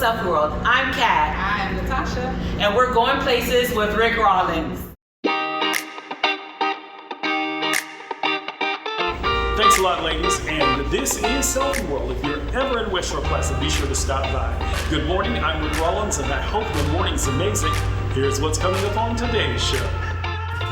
Self World. I'm Kat. I am Natasha. And we're going places with Ricc Rollins. Thanks a lot, ladies, and this is Selfie World. If you're ever in West Shore Plaza, be sure to stop by. Good morning, I'm Ricc Rollins, and I hope the morning's amazing. Here's what's coming up on today's show.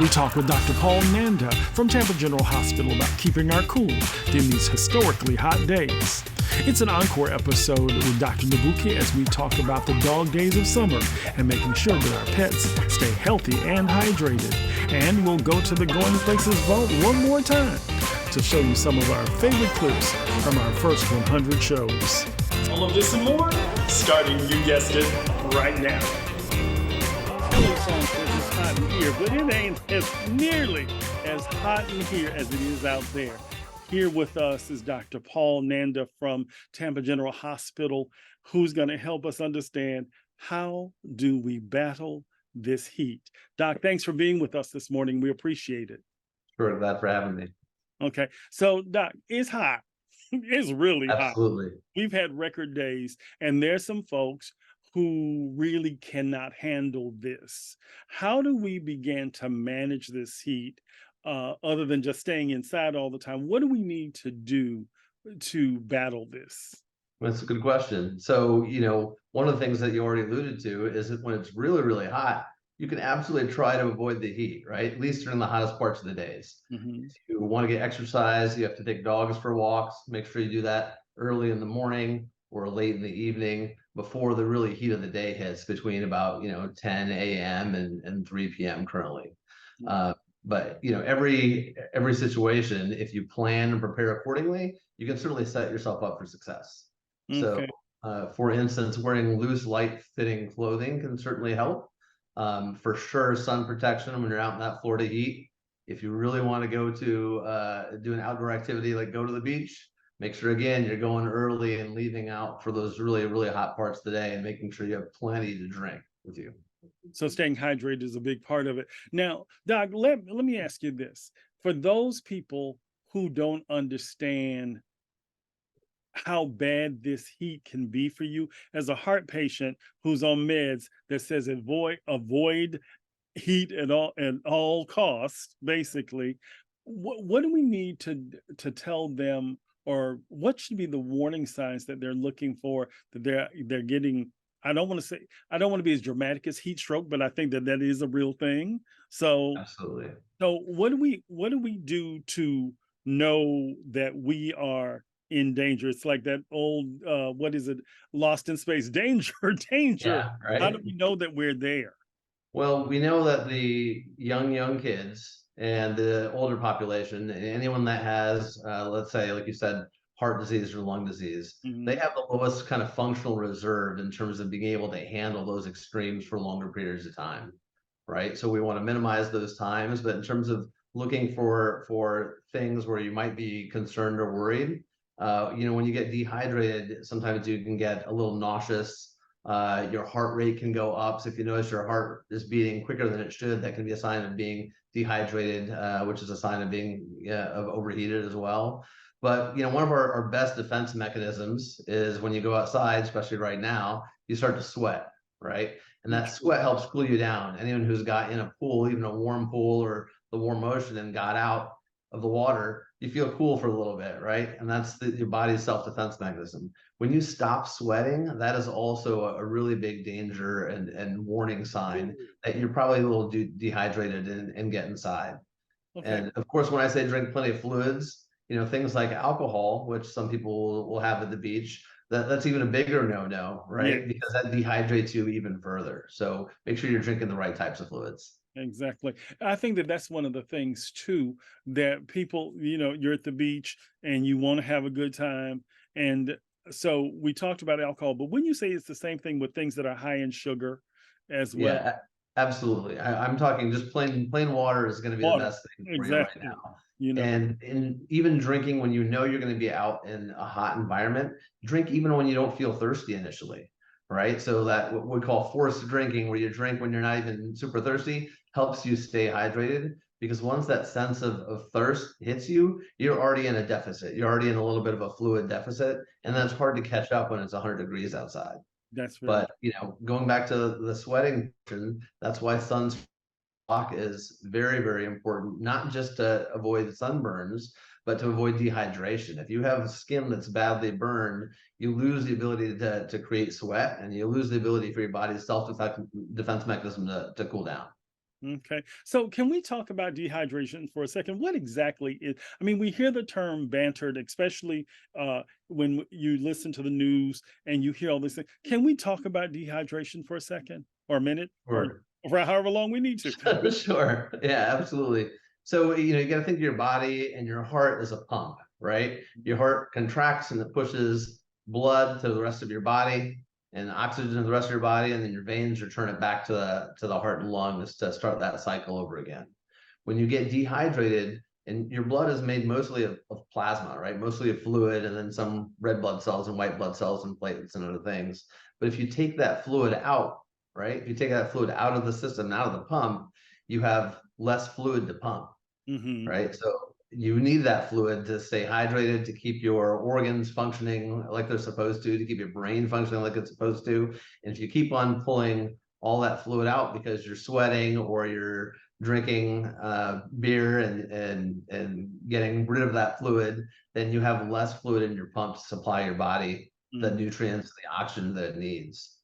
We talk with Dr. Paul Nanda from Tampa General Hospital about keeping our cool during these historically hot days. It's an encore episode with Dr. Nabuki as we talk about the dog days of summer and making sure that our pets stay healthy and hydrated. And we'll go to the Going Places vault one more time to show you some of our favorite clips from our first 100 shows. All of this and more, starting, you guessed it, right now. Hello, song says it's hot in here, but it ain't as nearly as hot in here as it is out there. Here with us is Dr. Paul Nanda from Tampa General Hospital, who's going to help us understand how do we battle this heat. Doc, thanks for being with us this morning. We appreciate it. Sure, glad for having me. Okay, so Doc, it's hot. It's really hot. Absolutely. We've had record days, and there's some folks who really cannot handle this. How do we begin to manage this heat other than just staying inside all the time? What do we need to do to battle this? That's a good question. So, one of the things that you already alluded to is that when it's really, really hot, you can absolutely try to avoid the heat, right? At least during the hottest parts of the days. Mm-hmm. If you want to get exercise, you have to take dogs for walks. Make sure you do that early in the morning or late in the evening before the really heat of the day hits between about 10 a.m. and 3 p.m. currently. But every situation, if you plan and prepare accordingly, you can certainly set yourself up for success. Okay. So, for instance, wearing loose, light-fitting clothing can certainly help. For sure, sun protection when you're out in that Florida heat. If you really want to go to do an outdoor activity like go to the beach, make sure again you're going early and leaving out for those really, really hot parts of the day and making sure you have plenty to drink with you. So staying hydrated is a big part of it. Now, Doc, let me ask you this. For those people who don't understand how bad this heat can be for you, as a heart patient who's on meds that says avoid heat at all costs, basically, what do we need to tell them, or what should be the warning signs that they're looking for, that they're getting? I don't want to be as dramatic as heat stroke, but I think that is a real thing. So absolutely. So what do we do to know that we are in danger? It's like that old what is it? Lost in Space. Danger. Yeah, right. How do we know that we're there? Well, we know that the young kids and the older population, anyone that has, let's say, like you said, heart disease or lung disease, mm-hmm. They have the lowest kind of functional reserve in terms of being able to handle those extremes for longer periods of time, right? So we want to minimize those times, but in terms of looking for things where you might be concerned or worried, when you get dehydrated, sometimes you can get a little nauseous. Your heart rate can go up. So if you notice your heart is beating quicker than it should, that can be a sign of being dehydrated, which is a sign of being of overheated as well. But one of our best defense mechanisms is when you go outside, especially right now, you start to sweat, right? And that sweat helps cool you down. Anyone who's got in a pool, even a warm pool or the warm ocean, and got out of the water, you feel cool for a little bit, right? And that's your body's self-defense mechanism. When you stop sweating, that is also a really big danger and warning sign that you're probably a little dehydrated and get inside. Okay. And of course, when I say drink plenty of fluids, things like alcohol, which some people will have at the beach, that's even a bigger no-no, right? Yeah. Because that dehydrates you even further. So make sure you're drinking the right types of fluids. Exactly. I think that's one of the things too, that people, you're at the beach and you want to have a good time. And so we talked about alcohol, but when you say it's the same thing with things that are high in sugar as well? Yeah, absolutely. I'm talking just plain water is going to be the best thing for you right now. And even drinking when you're going to be out in a hot environment, drink even when you don't feel thirsty initially, right? So that what we call forced drinking, where you drink when you're not even super thirsty, helps you stay hydrated, because once that sense of thirst hits you, you're already in a deficit. You're already in a little bit of a fluid deficit, and then it's hard to catch up when it's 100 degrees outside. That's very But going back to the sweating, that's why sunblock is very, very important, not just to avoid sunburns, but to avoid dehydration. If you have skin that's badly burned, you lose the ability to create sweat, and you lose the ability for your body's self-defense mechanism to cool down. Okay. So can we talk about dehydration for a second? What exactly is, I mean, we hear the term bantered, especially when you listen to the news and you hear all this thing. Can we talk about dehydration for a second or a minute Sure. or for however long we need to? Sure. Yeah, absolutely. So, you got to think of your body and your heart as a pump, right? Your heart contracts and it pushes blood to the rest of your body and oxygen to the rest of your body, and then your veins return it back to the heart and lungs to start that cycle over again. When you get dehydrated, and your blood is made mostly of plasma, right? Mostly of fluid, and then some red blood cells and white blood cells and platelets and other things. But if you take that fluid out, right? If you take that fluid out of the system, out of the pump, you have less fluid to pump, right? So you need that fluid to stay hydrated, to keep your organs functioning like they're supposed to keep your brain functioning like it's supposed to. And if you keep on pulling all that fluid out because you're sweating or you're drinking beer and getting rid of that fluid, then you have less fluid in your pump to supply your body the nutrients, the oxygen that it needs.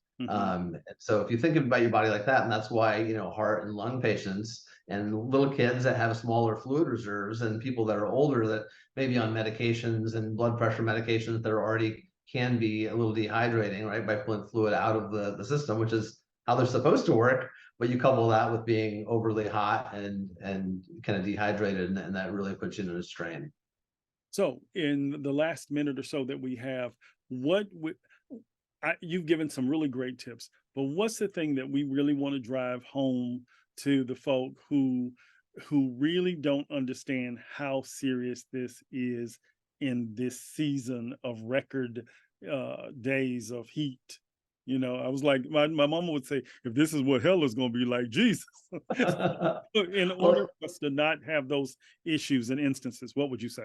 So if you think about your body like that, and that's why, heart and lung patients and little kids that have smaller fluid reserves, and people that are older that may be on medications and blood pressure medications that are already can be a little dehydrating, right? By pulling fluid out of the system, which is how they're supposed to work. But you couple that with being overly hot and kind of dehydrated, and that really puts you in a strain. So in the last minute or so that we have, you've given some really great tips, but what's the thing that we really want to drive home to the folk who really don't understand how serious this is in this season of record days of heat? I was like, my mama would say, if this is what hell is going to be like, Jesus. In order for us to not have those issues and instances, what would you say?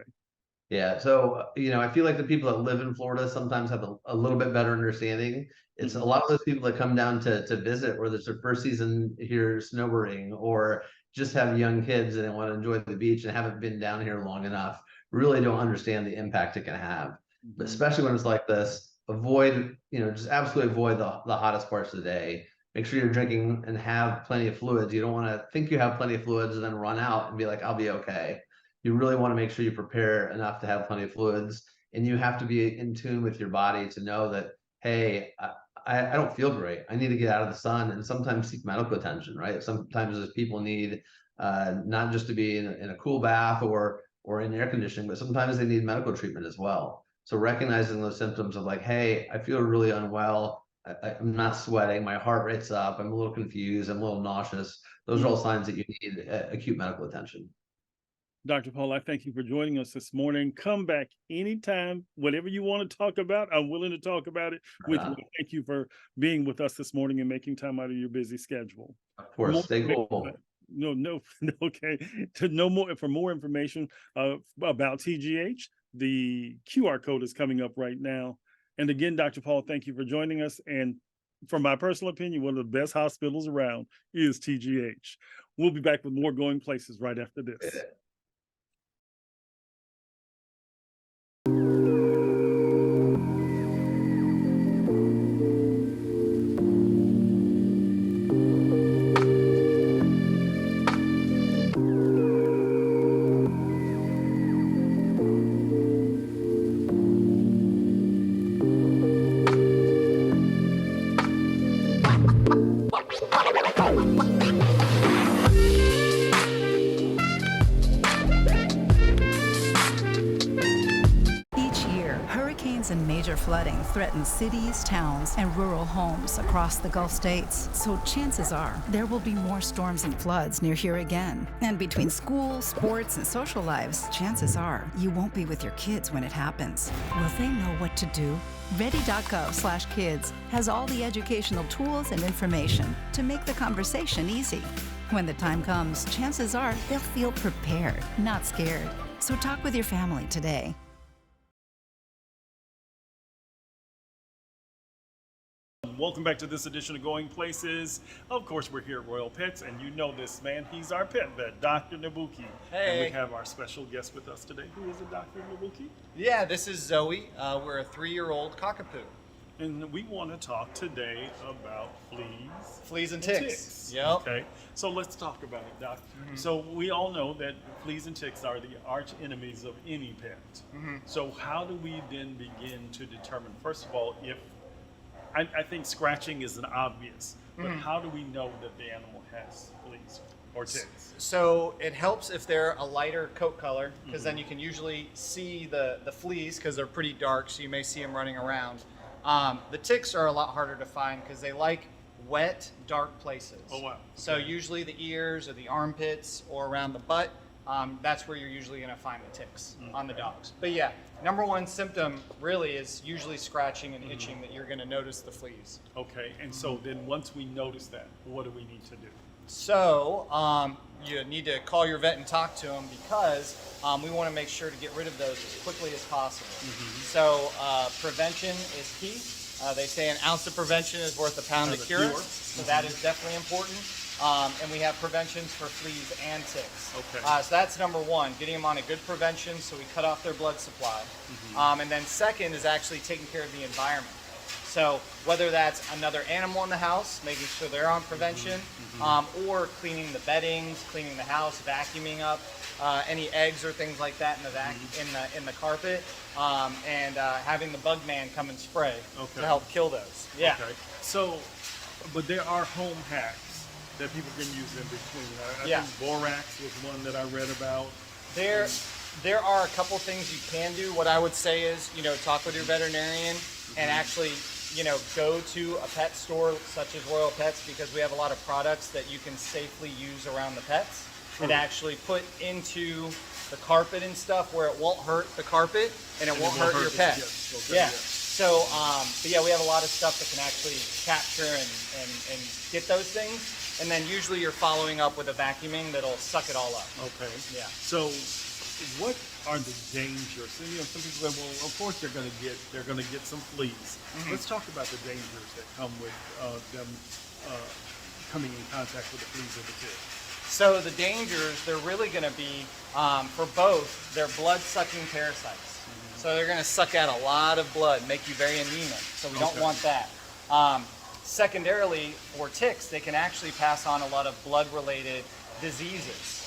Yeah, so I feel like the people that live in Florida sometimes have a little bit better understanding. It's a lot of those people that come down to visit, whether it's their first season here snowboarding or just have young kids and they want to enjoy the beach and haven't been down here long enough, really don't understand the impact it can have. But especially when it's like this, just absolutely avoid the hottest parts of the day. Make sure you're drinking and have plenty of fluids. You don't want to think you have plenty of fluids and then run out and be like, I'll be okay. You really want to make sure you prepare enough to have plenty of fluids, and you have to be in tune with your body to know that, hey, I don't feel great. I need to get out of the sun, and sometimes seek medical attention, right? Sometimes people need not just to be in a cool bath or in air conditioning, but sometimes they need medical treatment as well. So recognizing those symptoms of like, hey, I feel really unwell. I'm not sweating. My heart rate's up. I'm a little confused. I'm a little nauseous. Those are all signs that you need acute medical attention. Dr. Paul, I thank you for joining us this morning. Come back anytime, whatever you want to talk about. I'm willing to talk about it with you. Thank you for being with us this morning and making time out of your busy schedule. Of course, stay cool. No, okay. For more information about TGH, the QR code is coming up right now. And again, Dr. Paul, thank you for joining us. And from my personal opinion, one of the best hospitals around is TGH. We'll be back with more Going Places right after this. And major flooding threatens cities, towns, and rural homes across the Gulf states. So chances are there will be more storms and floods near here again. And between school, sports, and social lives, chances are you won't be with your kids when it happens. Will they know what to do? Ready.gov/kids has all the educational tools and information to make the conversation easy. When the time comes, chances are they'll feel prepared, not scared. So talk with your family today. Welcome back to this edition of Going Places. Of course, we're here at Royal Pets, and you know this man. He's our pet vet, Dr. Nabuki. Hey. And we have our special guest with us today. Who is it, Dr. Nabuki? Yeah, this is Zoe. We're a 3-year-old cockapoo. And we want to talk today about fleas. Fleas and ticks. Yep. Okay, so let's talk about it, Doc. So we all know that fleas and ticks are the arch enemies of any pet. So how do we then begin to determine, first of all, if I think scratching is an obvious, but how do we know that the animal has fleas or ticks? So it helps if they're a lighter coat color, because then you can usually see the fleas because they're pretty dark, so you may see them running around. The ticks are a lot harder to find because they like wet, dark places. Oh, wow. So usually the ears or the armpits or around the butt, that's where you're usually going to find the ticks on the dogs. But yeah, number one symptom really is usually scratching and itching that you're going to notice the fleas. Okay, and so then once we notice that, what do we need to do? So you need to call your vet and talk to them because we want to make sure to get rid of those as quickly as possible. So prevention is key. They say an ounce of prevention is worth a pound of cure. So that is definitely important. And we have preventions for fleas and ticks. Okay. So that's number one, getting them on a good prevention so we cut off their blood supply. And then second is actually taking care of the environment. So whether that's another animal in the house, making sure they're on prevention, or cleaning the beddings, cleaning the house, vacuuming up any eggs or things like that in the in the carpet, and having the bug man come and spray to help kill those. Yeah. Okay. So, but there are home hacks that people can use in between. I think borax was one that I read about. There are a couple things you can do. What I would say is, talk with your veterinarian and actually, go to a pet store such as Royal Pets, because we have a lot of products that you can safely use around the pets and actually put into the carpet and stuff where it won't hurt the carpet and it won't hurt your pet. So, but yeah, we have a lot of stuff that can actually capture and get those things. And then usually you're following up with a vacuuming that'll suck it all up. Okay. Yeah. So, what are the dangers? And, some people say, well, of course they're going to get some fleas. Let's talk about the dangers that come with them coming in contact with the fleas or the ticks. So the dangers, they're really going to be for both. They're blood-sucking parasites. So they're going to suck out a lot of blood, make you very anemic. So we don't want that. Secondarily, for ticks, they can actually pass on a lot of blood-related diseases.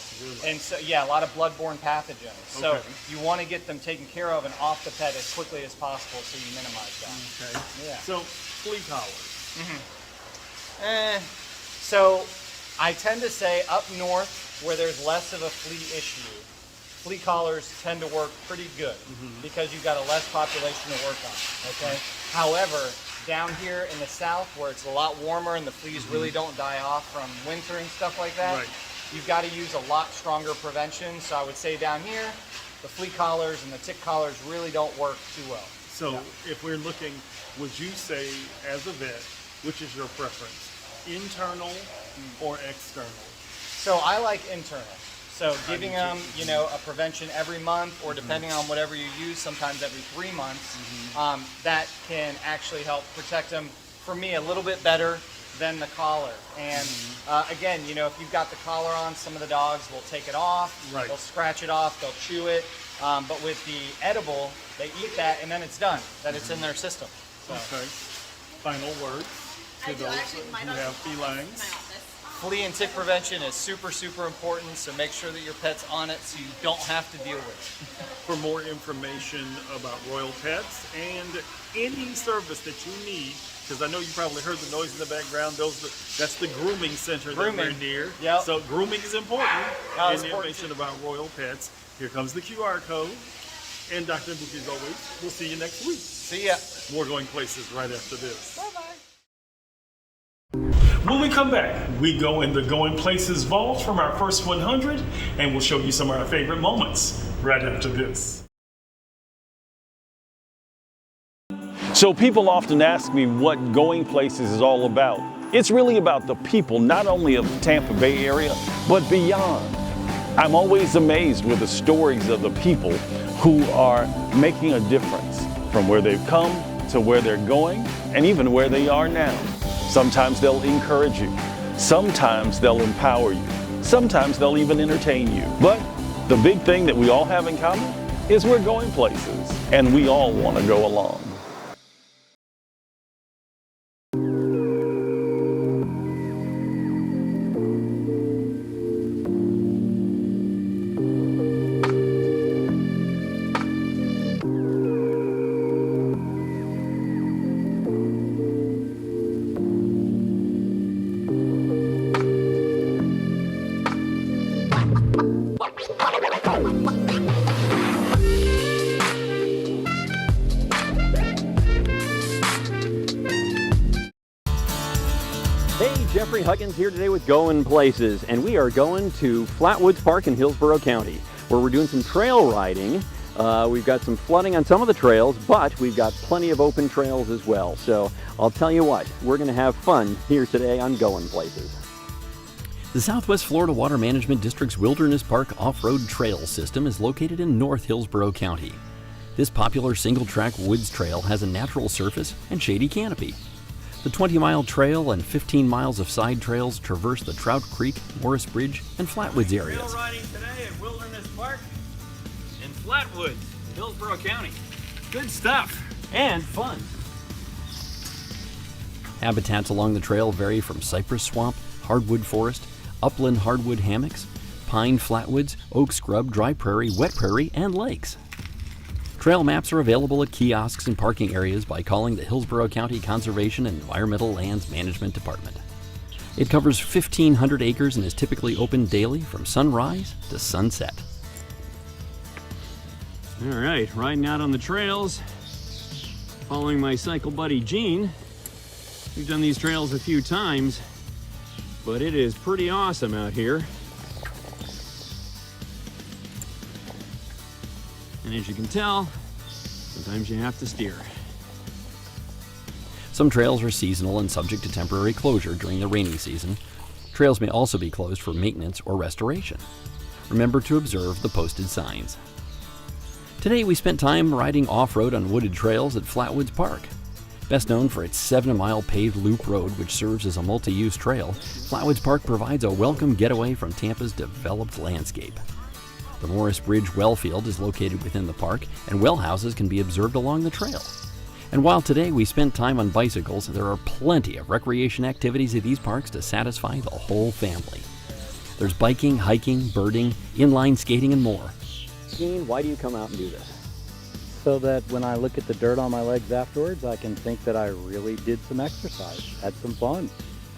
And so, a lot of bloodborne pathogens. So you want to get them taken care of and off the pet as quickly as possible so you minimize that. Okay. Yeah. So, flea collars. So I tend to say up north where there's less of a flea issue, flea collars tend to work pretty good because you've got a less population to work on. Okay. However, down here in the south where it's a lot warmer and the fleas really don't die off from winter and stuff like that, you've got to use a lot stronger prevention. So I would say down here, the flea collars and the tick collars really don't work too well. So if we're looking, would you say as a vet, which is your preference, internal or external? So I like internal. So giving them, a prevention every month, or depending on whatever you use, sometimes every 3 months, that can actually help protect them, for me, a little bit better than the collar. And again, if you've got the collar on, some of the dogs will take it off, they'll scratch it off, they'll chew it. But with the edible, they eat that and then it's done, that it's in their system. So. Okay. Final word to those who have felines. Flea and tick prevention is super, super important, so make sure that your pet's on it so you don't have to deal with it. For more information about Royal Pets and any service that you need, because I know you probably heard the noise in the background, that's the grooming center that we're near. So grooming is important. And the information about Royal Pets. Here comes the QR code. And Dr. Nabuki, as always, we'll see you next week. See ya. More Going Places right after this. Bye-bye. When we come back, we go in the Going Places vault from our first 100, and we'll show you some of our favorite moments right after this. So people often ask me what Going Places is all about. It's really about the people, not only of the Tampa Bay area, but beyond. I'm always amazed with the stories of the people who are making a difference from where they've come to where they're going and even where they are now. Sometimes they'll encourage you. Sometimes they'll empower you. Sometimes they'll even entertain you. But the big thing that we all have in common is we're going places, and we all want to go along. Hey, Jeffrey Huggins here today with Goin Places, and we are going to Flatwoods Park in Hillsborough County, where we're doing some trail riding. We've got some flooding on some of the trails, but we've got plenty of open trails as well. So I'll tell you what, we're going to have fun here today on Goin Places. The Southwest Florida Water Management District's Wilderness Park off-road trail system is located in North Hillsborough County. This popular single-track woods trail has a natural surface and shady canopy. The 20-mile trail and 15 miles of side trails traverse the Trout Creek, Morris Bridge, and Flatwoods areas. Trail riding today at Wilderness Park in Flatwoods, Hillsborough County. Good stuff and fun. Habitats along the trail vary from cypress swamp, hardwood forest, upland hardwood hammocks, pine flatwoods, oak scrub, dry prairie, wet prairie, and lakes. Trail maps are available at kiosks and parking areas by calling the Hillsborough County Conservation and Environmental Lands Management Department. It covers 1,500 acres and is typically open daily from sunrise to sunset. All right, riding out on the trails, following my cycle buddy Gene. We've done these trails a few times, but it is pretty awesome out here. And as you can tell, sometimes you have to steer. Some trails are seasonal and subject to temporary closure during the rainy season. Trails may also be closed for maintenance or restoration. Remember to observe the posted signs. Today we spent time riding off-road on wooded trails at Flatwoods Park. Best known for its 7-mile paved loop road, which serves as a multi-use trail, Flatwoods Park provides a welcome getaway from Tampa's developed landscape. The Morris Bridge well field is located within the park, and well houses can be observed along the trail. And while today we spent time on bicycles, there are plenty of recreation activities at these parks to satisfy the whole family. There's biking, hiking, birding, inline skating, and more. Gene, why do you come out and do this? So that when I look at the dirt on my legs afterwards, I can think that I really did some exercise, had some fun.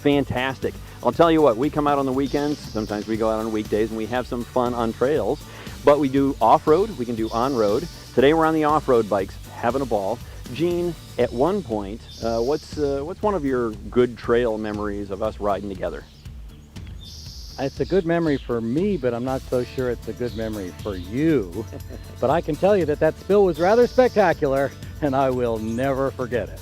Fantastic. I'll tell you what, we come out on the weekends, sometimes we go out on weekdays, and we have some fun on trails. But we do off-road, we can do on-road. Today we're on the off-road bikes, having a ball. Gene, at one point, what's one of your good trail memories of us riding together? It's a good memory for me, but I'm not so sure it's a good memory for you. But I can tell you that that spill was rather spectacular, and I will never forget it.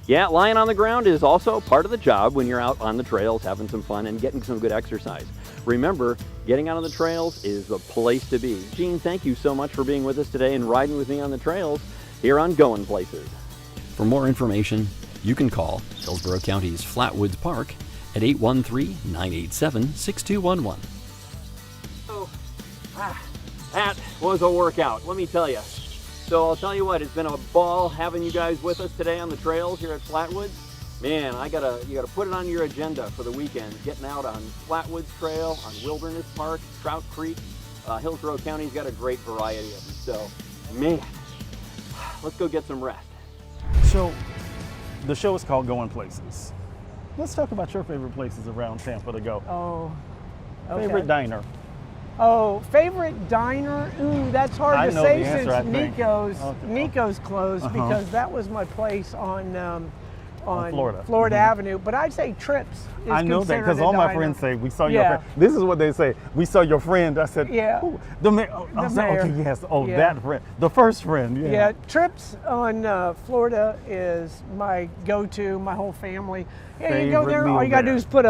Yeah, lying on the ground is also part of the job when you're out on the trails having some fun and getting some good exercise. Remember, getting out on the trails is the place to be. Gene, thank you so much for being with us today and riding with me on the trails here on Goin Places. For more information, you can call Hillsborough County's Flatwoods Park at 813-987-6211. Oh, that was a workout, let me tell you. So I'll tell you what, it's been a ball having you guys with us today on the trails here at Flatwoods. Man, you gotta put it on your agenda for the weekend. Getting out on Flatwoods Trail, on Wilderness Park, Trout Creek. Hillsborough County's got a great variety of them. So, man, let's go get some rest. So, the show is called Goin Places. Let's talk about your favorite places around Tampa to go. Oh, okay. Favorite diner? Oh, favorite diner? Ooh, that's hard I to know say the answer, since I think. Nico's closed because that was my place on Florida. Avenue. But I'd say Trips is I know that because considered a all my diner. friends say, we saw your friend. This is what they say. We saw your friend. I said, Yeah. "Who?" The mayor. Oh, I was like, mayor. okay, yes. Oh, Yeah. that friend. The first friend. Yeah. Yeah, Trips on Florida is my go-to, my whole family. Yeah, you go Favorite there, all meal you gotta there. do is put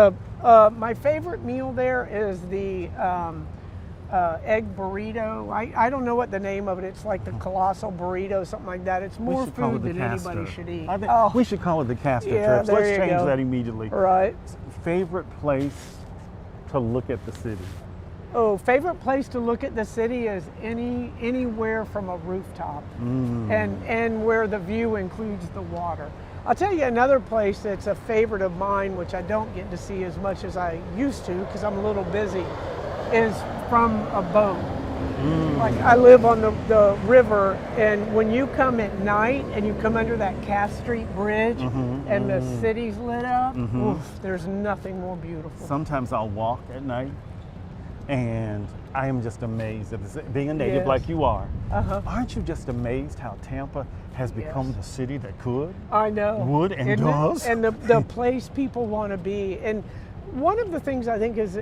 my favorite meal there is the egg burrito. I don't know what the name of it. It's like the colossal burrito, something like that. It's more food than anybody should eat. I think we should call it the Castor Yeah, Trips. there Let's you change go. that immediately. Right. Favorite place to look at the city? Oh, favorite place to look at the city is anywhere from a rooftop, and where the view includes the water. I'll tell you another place that's a favorite of mine, which I don't get to see as much as I used to because I'm a little busy, is from a boat. Like I live on the river, and when you come at night and you come under that Cass Street Bridge and the city's lit up, oof, there's nothing more beautiful. Sometimes I'll walk at night, and I am just amazed at this. Being a native Yes. like you are, aren't you just amazed how Tampa has become the city that could, I know. would, and Isn't it? does? And the place people want to be. And one of the things I think is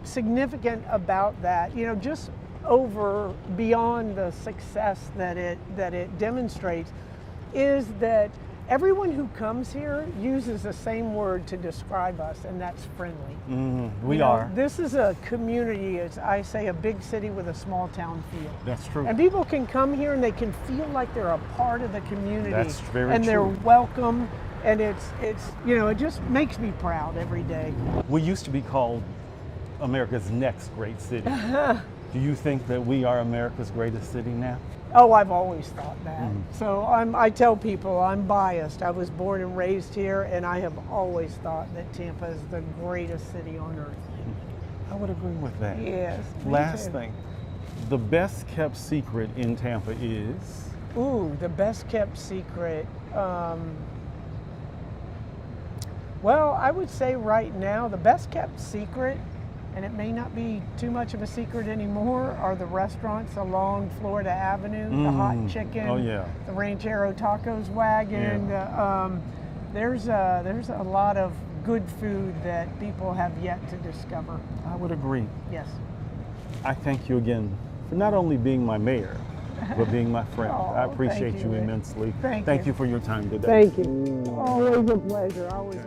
significant about that, you know, just over beyond the success that it demonstrates, is that everyone who comes here uses the same word to describe us, and that's friendly. We You know, are. This is a community, as I say, a big city with a small town feel. That's true. And people can come here and they can feel like they're a part of the community. That's very and they're true. welcome, and it's you know, it just makes me proud every day. We used to be called America's next great city. Do you think that we are America's greatest city now? Oh, I've always thought that. So I tell people I'm biased. I was born and raised here, and I have always thought that Tampa is the greatest city on earth. I would agree with that. Yes. me Last too. thing, the best kept secret in Tampa is? Ooh, the best kept secret. Well, I would say right now the best kept secret, and it may not be too much of a secret anymore, are the restaurants along Florida Avenue, the hot chicken, Oh, yeah. the Ranchero Tacos wagon. There's a lot of good food that people have yet to discover. I would agree. Yes. I thank you again for not only being my mayor, but being my friend. Oh, I appreciate thank you you, Rick. immensely. Thank you you. for your time today. Thank you. Always a pleasure. Always.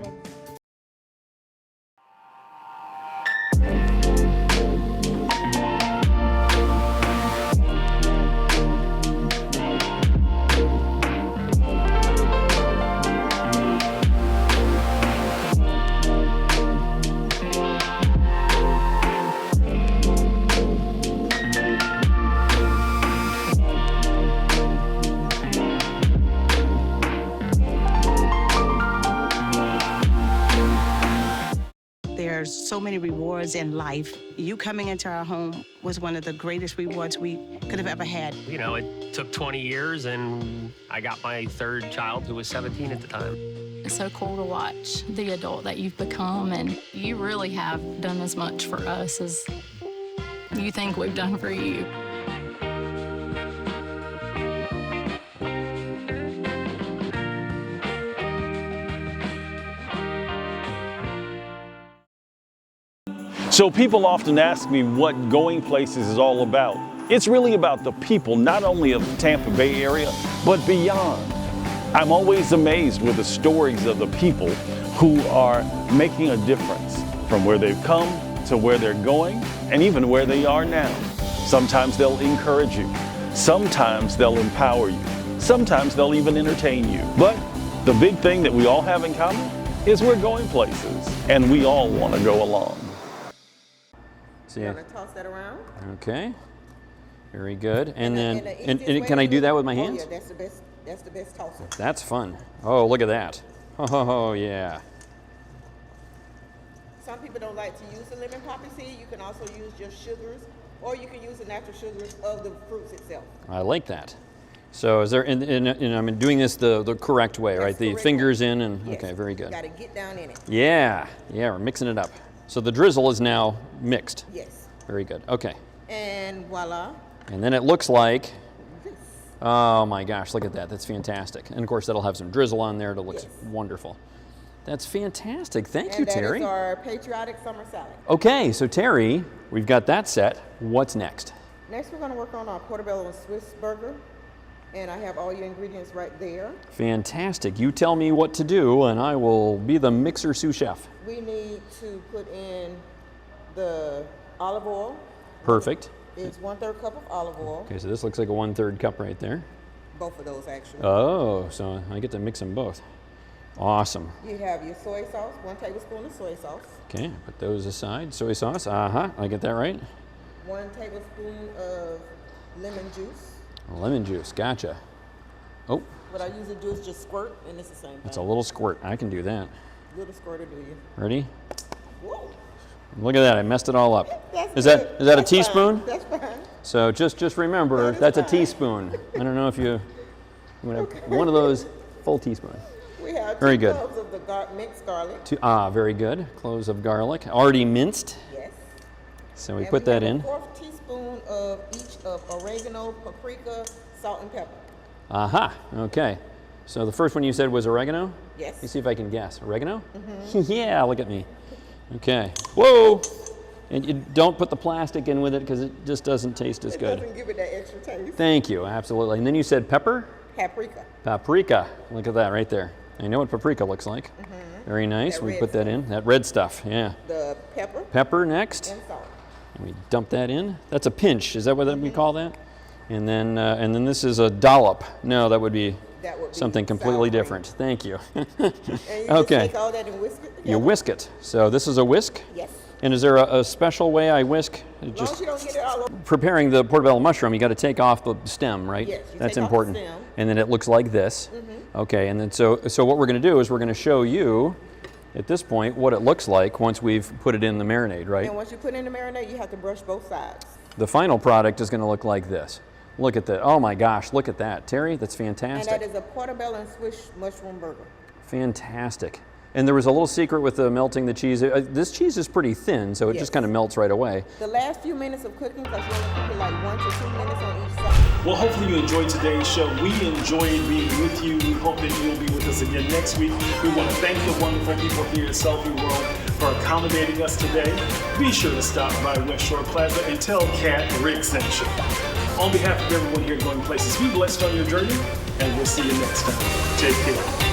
There's so many rewards in life. You coming into our home was one of the greatest rewards we could have ever had. You know, it took 20 years, and I got my third child, who was 17 at the time. It's so cool to watch the adult that you've become, and you really have done as much for us as you think we've done for you. So people often ask me what Going Places is all about. It's really about the people, not only of the Tampa Bay area, but beyond. I'm always amazed with the stories of the people who are making a difference from where they've come to where they're going and even where they are now. Sometimes they'll encourage you. Sometimes they'll empower you. Sometimes they'll even entertain you. But the big thing that we all have in common is we're going places, and we all want to go along. See, You want to toss that around? okay, very good. And And then, the and easiest way can I to do that it- with my oh, hands? yeah, that's the best. That's the best tosser. That's fun. Oh, look at that. Oh, yeah. Some people don't like to use the lemon poppy seed. You can also use just sugars, or you can use the natural sugars of the fruits itself. I like that. So is there, and I'm doing this the correct way, right? The correct fingers in and, Yes. okay, very good. You got to get down in it. Yeah, we're mixing it up. So the drizzle is now mixed. Yes. Very good, okay. And voila. And then it looks like, oh my gosh, look at that, that's fantastic. And of course that'll have some drizzle on there, it looks wonderful. That's fantastic, thank you, Terry. And that is our patriotic summer salad. Okay, so Terry, we've got that set. What's next? Next, we're going to work on our portobello and Swiss burger. And I have all your ingredients right there. Fantastic. You tell me what to do and I will be the mixer sous chef. We need to put in the olive oil. Perfect. is 1/3 cup of olive oil. Okay, so this looks like a 1/3 cup right there. Both of those actually. Oh, so I get to mix them both. Awesome. You have your soy sauce, 1 tablespoon of soy sauce. Okay, put those aside. Soy sauce, I get that right. 1 tablespoon of lemon juice. Lemon juice, gotcha. Oh. What I usually do is just squirt, and it's the same thing. It's a little squirt, I can do that. Little squirter, do you? Ready? Whoa. Look at that, I messed it all up. That's Is good. that a That's teaspoon? fine. That's fine. So just remember, that's a teaspoon. I don't know if you would have one of those full teaspoons. We have Very 2 good. cloves of the minced garlic. Very good. Cloves of garlic, already minced. Yes. So we put that in. 1/4 teaspoon of each of oregano, paprika, salt, and pepper. Okay. So the first one you said was oregano? Yes. Let me see if I can guess. Oregano? Mm-hmm. Yeah, look at me. Okay. Whoa! And you don't put the plastic in with it because it just doesn't taste as good. It doesn't give it that extra taste. Thank you, absolutely. And then you said pepper? Paprika. Paprika. Look at that right there. I know what paprika looks like. Very nice. We put that in. That red stuff, yeah. The pepper. Pepper next. And salt. And we dump that in. That's a pinch. Is that what we call that? And then this is a dollop. No, that would be something completely different. Thank you. And you just take all that and whisk it together? You whisk it. So this is a whisk? Yes. And is there a special way I whisk? As long as you don't get it all over. Preparing the portobello mushroom, you got to take off the stem, right? Yes, you That's take off important. the stem. And then it looks like this. Okay, and then so what we're going to do is we're going to show you at this point what it looks like once we've put it in the marinade, right? And once you put in the marinade, you have to brush both sides. The final product is going to look like this. Look at that. Oh my gosh, look at that. Terry, that's fantastic. And that is a portobello and Swiss mushroom burger. Fantastic. And there was a little secret with the melting the cheese. This cheese is pretty thin, so it just kind of melts right away. The last few minutes of cooking, because you only cook it like 1 to 2 minutes on each side. Well, hopefully you enjoyed today's show. We enjoyed being with you. We hope that you'll be with us again next week. We want to thank the wonderful people here at Selfie World for accommodating us today. Be sure to stop by West Shore Plaza and tell Kat Ricc sent you. On behalf of everyone here at Goin Places, be blessed on your journey, and we'll see you next time. Take care.